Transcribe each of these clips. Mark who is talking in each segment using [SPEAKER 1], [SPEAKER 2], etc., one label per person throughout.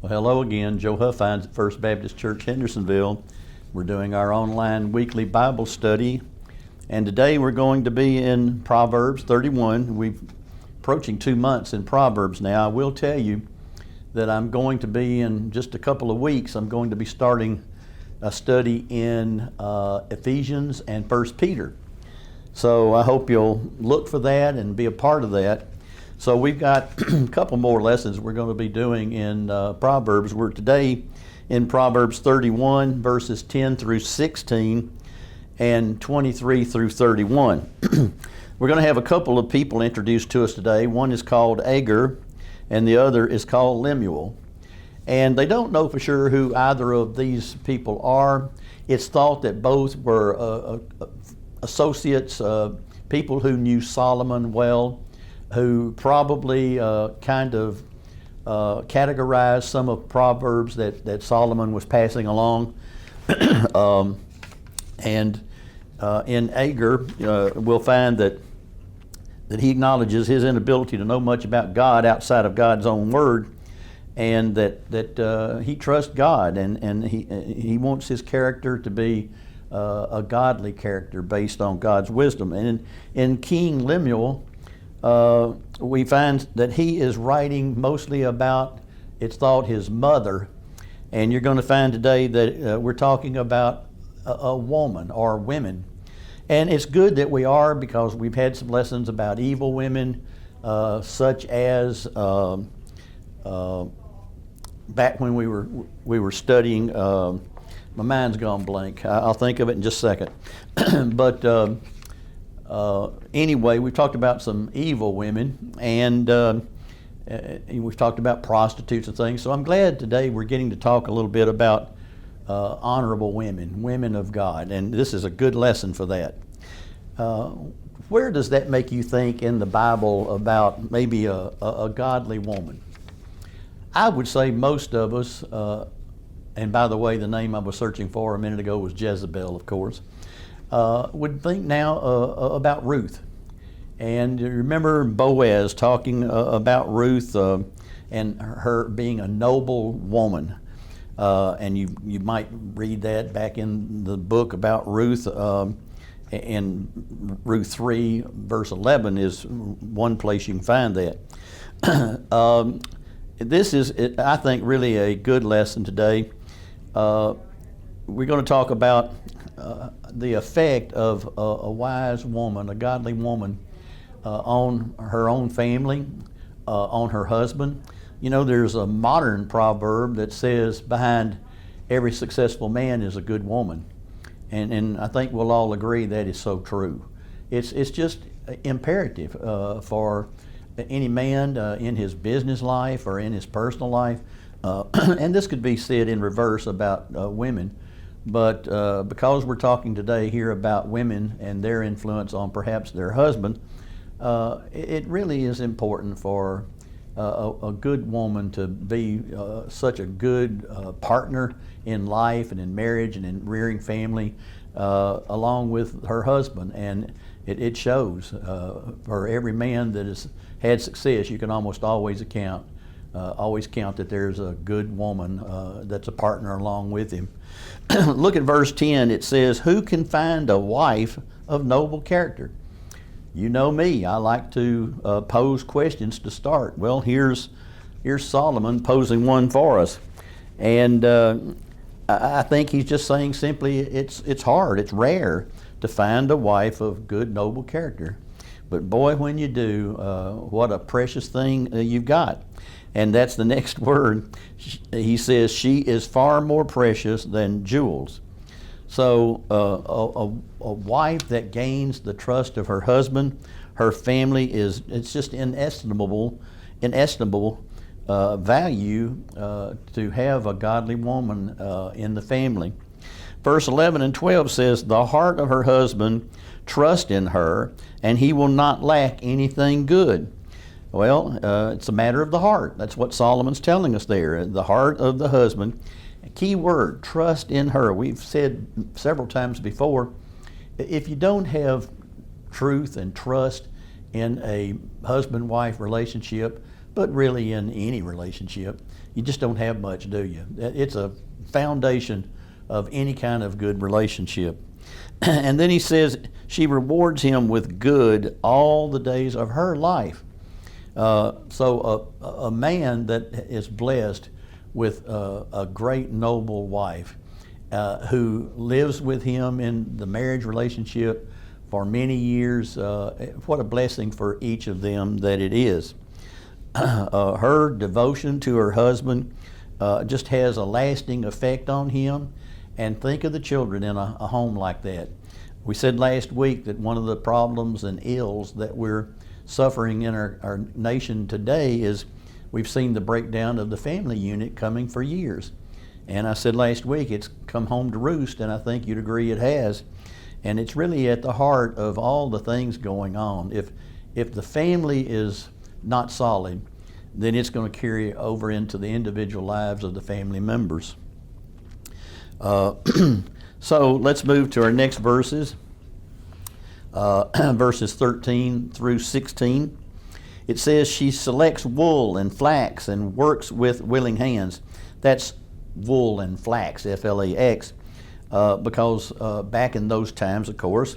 [SPEAKER 1] Well, hello again. Joe Huffines at First Baptist Church, Hendersonville. We're doing our online weekly Bible study, and today we're going to be in Proverbs 31. We're approaching 2 months in Proverbs now. I will tell you that I'm going to be, in just a couple of weeks, I'm going to be starting a study in Ephesians and 1 Peter. So I hope you'll look for that and be a part of that. So we've got a couple more lessons we're going to be doing in Proverbs. We're today in Proverbs 31, verses 10 through 16 and 23 through 31. We're going to have a couple of people introduced to us today. One is called Agur, and the other is called Lemuel. And they don't know for sure who either of these people are. It's thought that both were associates, people who knew Solomon well, who probably categorized some of Proverbs that Solomon was passing along. In Agur, we'll find that he acknowledges his inability to know much about God outside of God's own word, and that he trusts God, and he wants his character to be a godly character based on God's wisdom. And in King Lemuel, we find that he is writing mostly about, it's thought, his mother. And you're going to find today that we're talking about a woman or women. And it's good that we are, because we've had some lessons about evil women, such as back when we were studying. My mind's gone blank. I'll think of it in just a second. But anyway, we've talked about some evil women, and we've talked about prostitutes and things. So I'm glad today we're getting to talk a little bit about honorable women, women of God, and this is a good lesson for that. Where does that make you think in the Bible about maybe a godly woman? I would say most of us, and by the way, the name I was searching for a minute ago was Jezebel, of course, would think now about Ruth. And you remember Boaz talking about Ruth and her being a noble woman. And you might read that back in the book about Ruth. And Ruth 3, verse 11 is one place you can find that. This is, I think, really a good lesson today. We're going to talk about the effect of a wise woman, a godly woman, on her own family, on her husband. You know, there's a modern proverb that says behind every successful man is a good woman. And I think we'll all agree that is so true. It's just imperative for any man in his business life or in his personal life. And this could be said in reverse about women. But because we're talking today here about women and their influence on perhaps their husband, it really is important for a good woman to be such a good partner in life and in marriage and in rearing family along with her husband. And it shows for every man that has had success. You can almost always count that there's a good woman that's a partner along with him. Look at verse 10. It says, "Who can find a wife of noble character?" You know me, I like to pose questions to start. Well, here's Solomon posing one for us. And I think he's just saying simply it's hard, it's rare to find a wife of good, noble character. But boy, when you do, what a precious thing you've got. And that's the next word. He says, she is far more precious than jewels. So a wife that gains the trust of her husband, her family, it's just inestimable value to have a godly woman in the family. Verse 11 and 12 says, "The heart of her husband trust in her, and he will not lack anything good." Well, it's a matter of the heart. That's what Solomon's telling us there. The heart of the husband. A key word, trust in her. We've said several times before, if you don't have truth and trust in a husband-wife relationship, but really in any relationship. You just don't have much, do you? It's a foundation of any kind of good relationship. And then he says she rewards him with good all the days of her life. So a man that is blessed with a great noble wife who lives with him in the marriage relationship for many years, what a blessing for each of them that it is. Her devotion to her husband just has a lasting effect on him. And think of the children in a home like that. We said last week that one of the problems and ills that we're suffering in our nation today is we've seen the breakdown of the family unit coming for years. And I said last week it's come home to roost, and I think you'd agree it has. And it's really at the heart of all the things going on. If the family is not solid, then it's going to carry over into the individual lives of the family members. So let's move to our next verses, verses 13 through 16. It says, she selects wool and flax and works with willing hands. That's wool and flax, F-L-A-X, because back in those times, of course,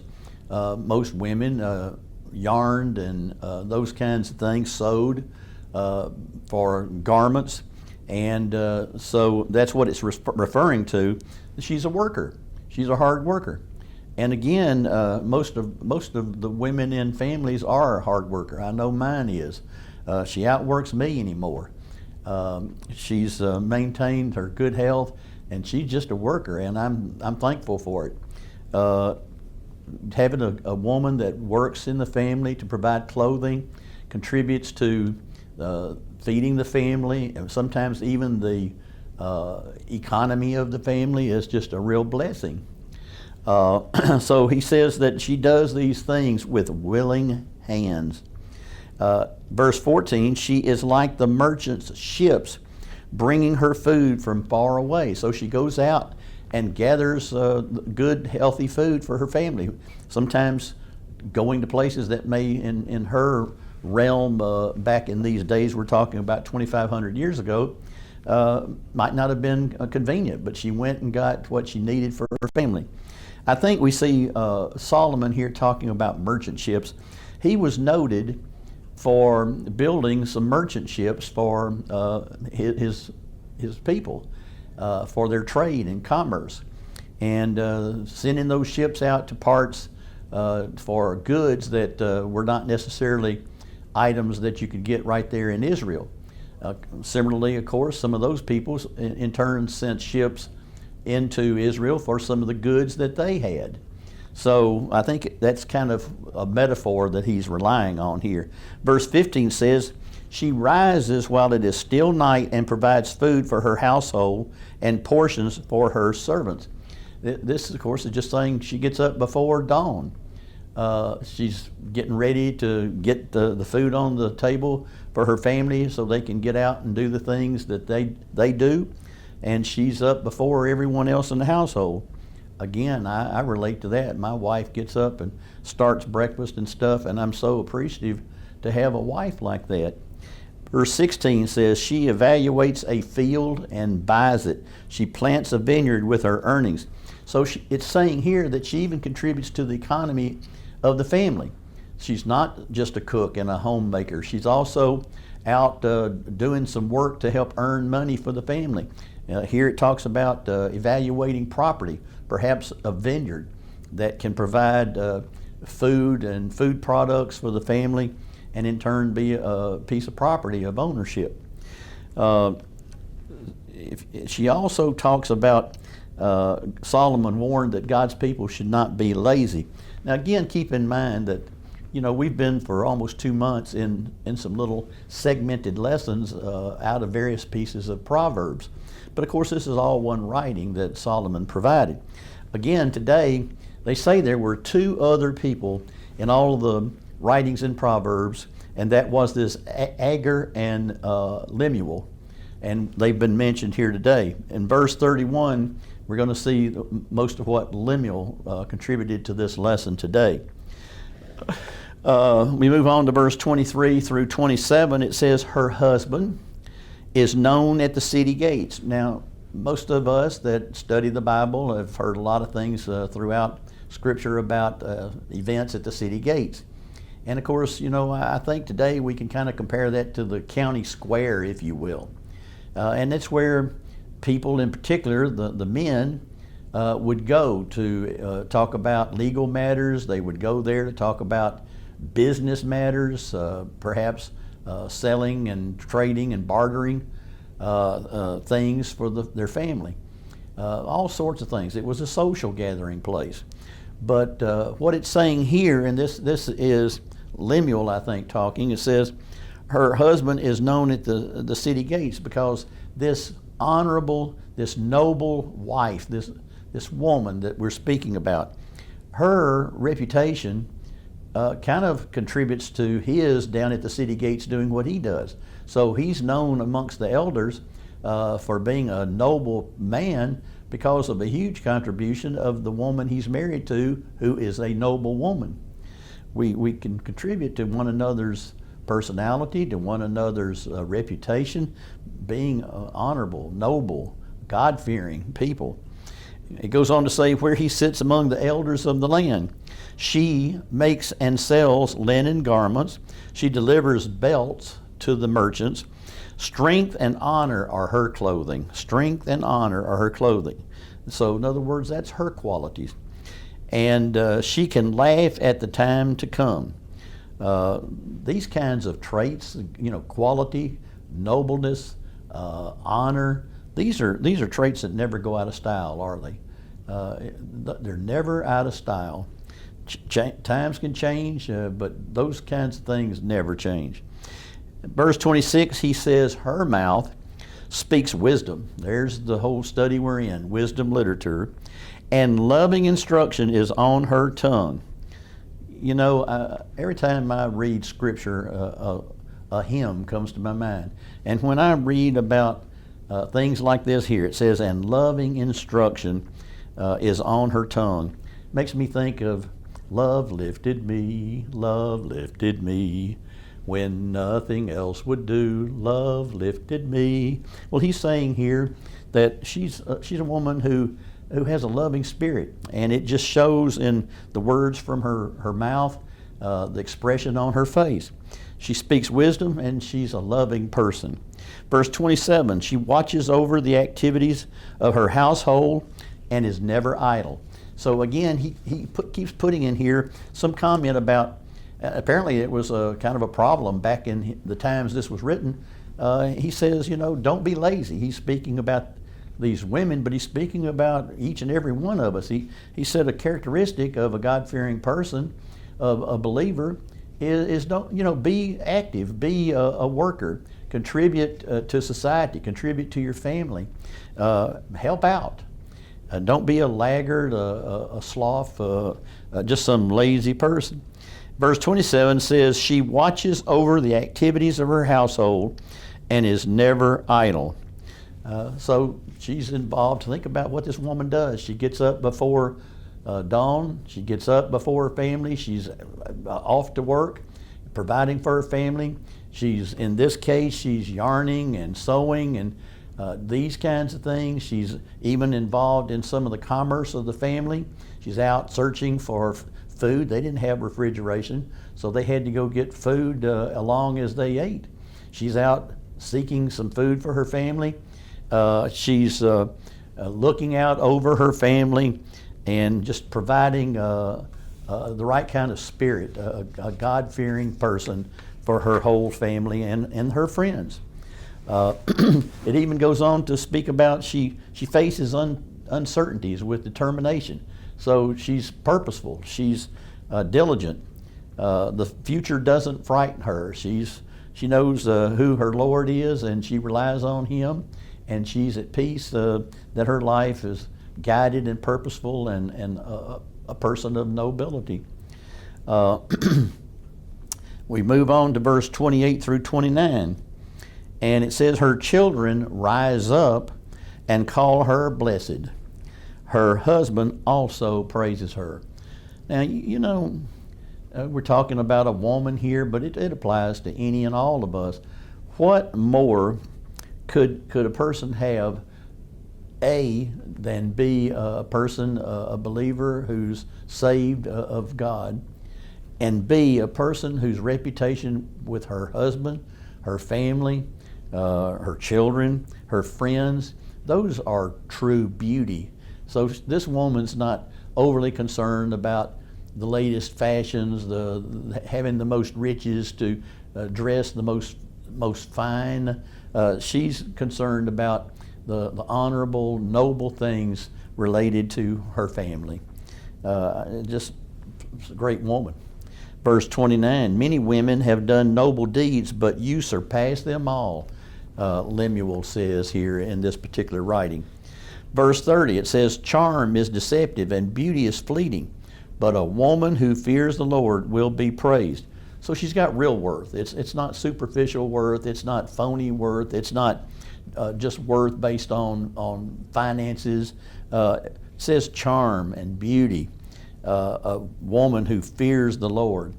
[SPEAKER 1] most women yarned and those kinds of things, sewed for garments. And so that's what it's referring to. She's a worker. She's a hard worker. And again, most of the women in families are a hard worker. I know mine is. She outworks me anymore. She's maintained her good health, and she's just a worker, and I'm thankful for it. Having a woman that works in the family to provide clothing, contributes to feeding the family, and sometimes even the economy of the family is just a real blessing. So he says that she does these things with willing hands. Verse 14, she is like the merchant's ships, bringing her food from far away. So she goes out and gathers good, healthy food for her family. Sometimes going to places that may, in her realm, back in these days, we're talking about 2,500 years ago, might not have been convenient, but she went and got what she needed for her family. I think we see Solomon here talking about merchant ships. He was noted for building some merchant ships for his people, for their trade and commerce, and sending those ships out to parts for goods that were not necessarily items that you could get right there in Israel. Similarly, of course, some of those people in turn sent ships into Israel for some of the goods that they had. So I think that's kind of a metaphor that he's relying on here. Verse 15 says, she rises while it is still night and provides food for her household and portions for her servants. This, of course, is just saying she gets up before dawn. She's getting ready to get the food on the table for her family so they can get out and do the things that they do. And she's up before everyone else in the household. Again, I relate to that. My wife gets up and starts breakfast and stuff, and I'm so appreciative to have a wife like that. Verse 16 says, she evaluates a field and buys it. She plants a vineyard with her earnings. So it's saying here that she even contributes to the economy of the family. She's not just a cook and a homemaker. She's also out doing some work to help earn money for the family. Here it talks about evaluating property, perhaps a vineyard that can provide food and food products for the family, and in turn be a piece of property of ownership. She also talks about Solomon warned that God's people should not be lazy. Now again, keep in mind that we've been for almost 2 months in some little segmented lessons out of various pieces of Proverbs. But of course, this is all one writing that Solomon provided. Again, today, they say there were 2 other people in all of the writings in Proverbs, and that was this Agur and Lemuel. And they've been mentioned here today. In verse 31, we're going to see most of what Lemuel contributed to this lesson today. We move on to verse 23 through 27. It says, her husband is known at the city gates. Now, most of us that study the Bible have heard a lot of things throughout Scripture about events at the city gates. And of course, I think today we can kind of compare that to the county square, if you will. And that's where people, in particular, the men, would go to talk about legal matters. They would go there to talk about business matters, perhaps selling and trading and bartering things for their family. All sorts of things. It was a social gathering place. But what it's saying here, and this is Lemuel, I think, talking, it says, her husband is known at the city gates because this honorable, this noble wife, this woman that we're speaking about, her reputation kind of contributes to his down at the city gates doing what he does. So he's known amongst the elders for being a noble man because of a huge contribution of the woman he's married to, who is a noble woman. We can contribute to one another's personality, to one another's reputation, being honorable, noble, God-fearing people. It goes on to say, where he sits among the elders of the land. She makes and sells linen garments. She delivers belts to the merchants. Strength and honor are her clothing. Strength and honor are her clothing. So in other words, that's her qualities. And she can laugh at the time to come. These kinds of traits, quality, nobleness, honor, these are traits that never go out of style, are they? They're never out of style. Times can change, but those kinds of things never change. Verse 26, he says, her mouth speaks wisdom. There's the whole study we're in, wisdom literature. And loving instruction is on her tongue. Every time I read Scripture, a hymn comes to my mind. And when I read about things like this here, it says, and loving instruction is on her tongue. Makes me think of love lifted me, when nothing else would do, love lifted me. Well, he's saying here that she's a woman who has a loving spirit, and it just shows in the words from her mouth, the expression on her face. She speaks wisdom, and she's a loving person. Verse 27, she watches over the activities of her household and is never idle. So again, he keeps putting in here some comment about, apparently it was a kind of a problem back in the times this was written. He says, don't be lazy. He's speaking about these women, but he's speaking about each and every one of us. He said a characteristic of a God-fearing person, of a believer, is don't be active, be a worker, contribute to society, contribute to your family, help out. Don't be a laggard, a sloth, just some lazy person. Verse 27 says, she watches over the activities of her household and is never idle. So she's involved. Think about what this woman does. She gets up before dawn. She gets up before her family. She's off to work, providing for her family. In this case, she's yarning and sewing and these kinds of things. She's even involved in some of the commerce of the family. She's out searching for food. They didn't have refrigeration, so they had to go get food along as they ate. She's out seeking some food for her family. She's looking out over her family and just providing the right kind of spirit, a God-fearing person for her whole family and her friends. It even goes on to speak about she faces uncertainties with determination. So she's purposeful. She's diligent. The future doesn't frighten her. She knows who her Lord is, and she relies on Him. And she's at peace that her life is guided and purposeful and a person of nobility. We move on to verse 28 through 29. And it says, her children rise up and call her blessed. Her husband also praises her. Now, We're talking about a woman here, but it applies to any and all of us. What more could a person have, A, than be a person, a believer who's saved of God, and B, a person whose reputation with her husband, her family, her children, her friends, those are true beauty. So this woman's not overly concerned about the latest fashions, having the most riches, to dress the most fine. She's concerned about the honorable, noble things related to her family. Just a great woman. Verse 29, many women have done noble deeds, but you surpass them all, Lemuel says here in this particular writing. Verse 30, it says, charm is deceptive and beauty is fleeting, but a woman who fears the Lord will be praised. So she's got real worth. It's not superficial worth. It's not phony worth. It's not just worth based on finances. It says charm and beauty. A woman who fears the Lord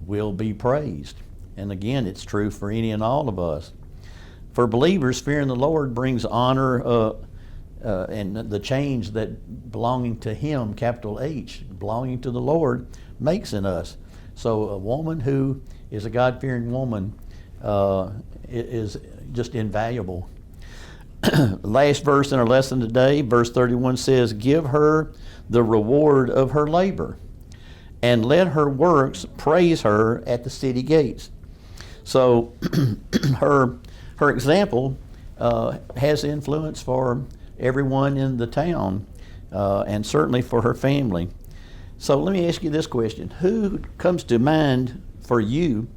[SPEAKER 1] will be praised. And again, it's true for any and all of us. For believers, fearing the Lord brings honor and the change that belonging to Him, capital H, belonging to the Lord, makes in us. So a woman who is a God-fearing woman is just invaluable. Last verse in our lesson today, verse 31 says, give her the reward of her labor, and let her works praise her at the city gates. So her example has influence for everyone in the town, and certainly for her family. So let me ask you this question. Who comes to mind for you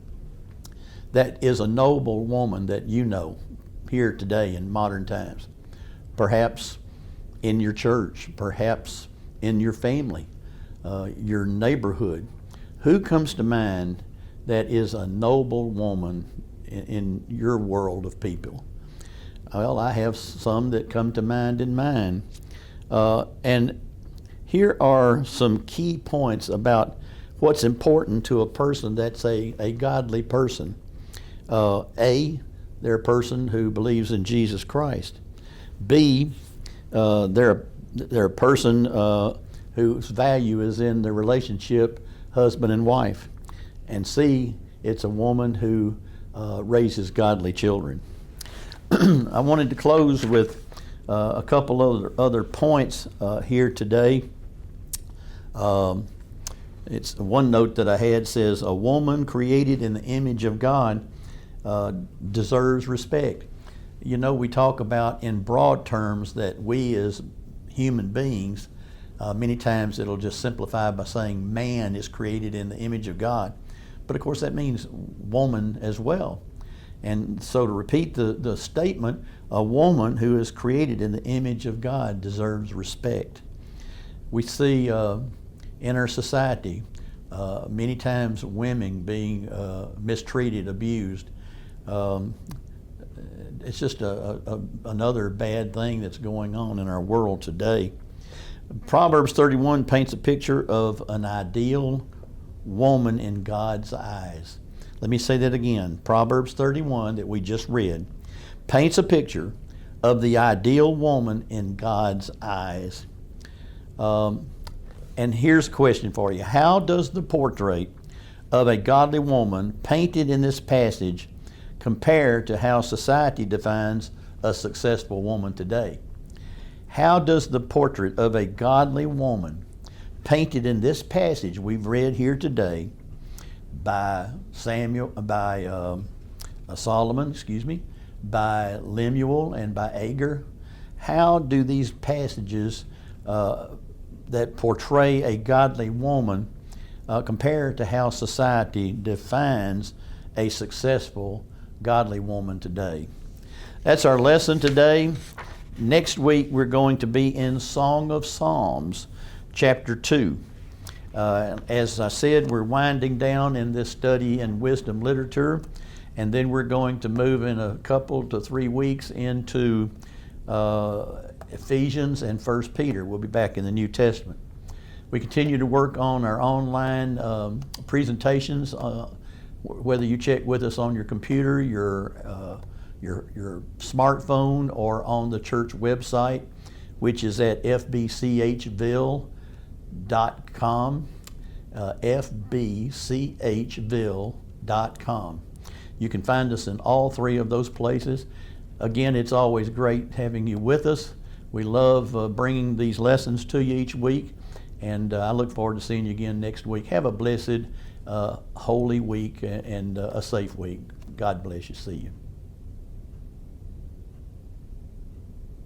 [SPEAKER 1] that is a noble woman that you know here today in modern times? Perhaps in your church, perhaps in your family, your neighborhood. Who comes to mind that is a noble woman in your world of people? Well, I have some that come to mind in mine. And here are some key points about what's important to a person that's a godly person. A, they're a person who believes in Jesus Christ. B, they're a person whose value is in the relationship husband and wife. And C, it's a woman who raises godly children. I wanted to close with a couple of other points here today. It's one note that I had says, a woman created in the image of God deserves respect. You know, we talk about in broad terms that we as human beings, many times it'll just simplify by saying man is created in the image of God. But of course that means woman as well. And so to repeat the statement, a woman who is created in the image of God deserves respect. We see in our society many times women being mistreated, abused. It's just another bad thing that's going on in our world today. Proverbs 31 paints a picture of an ideal woman in God's eyes. Let me say that again. Proverbs 31 that we just read paints a picture of the ideal woman in God's eyes. And here's a question for you. How does the portrait of a godly woman painted in this passage compare to how society defines a successful woman today? How does the portrait of a godly woman painted in this passage we've read here today by Solomon, by Lemuel and by Agur, how do these passages that portray a godly woman compare to how society defines a successful godly woman today? That's our lesson today. Next week we're going to be in Song of Psalms, chapter 2. As I said, we're winding down in this study in wisdom literature, and then we're going to move in a couple to 3 weeks into Ephesians and 1 Peter. We'll be back in the New Testament. We continue to work on our online presentations, whether you check with us on your computer, your smartphone, or on the church website, which is at FBCHville.com, FBCHville.com. You can find us in all three of those places. Again, it's always great having you with us. We love bringing these lessons to you each week, and I look forward to seeing you again next week. Have a blessed, holy week and a safe week. God bless you. See you.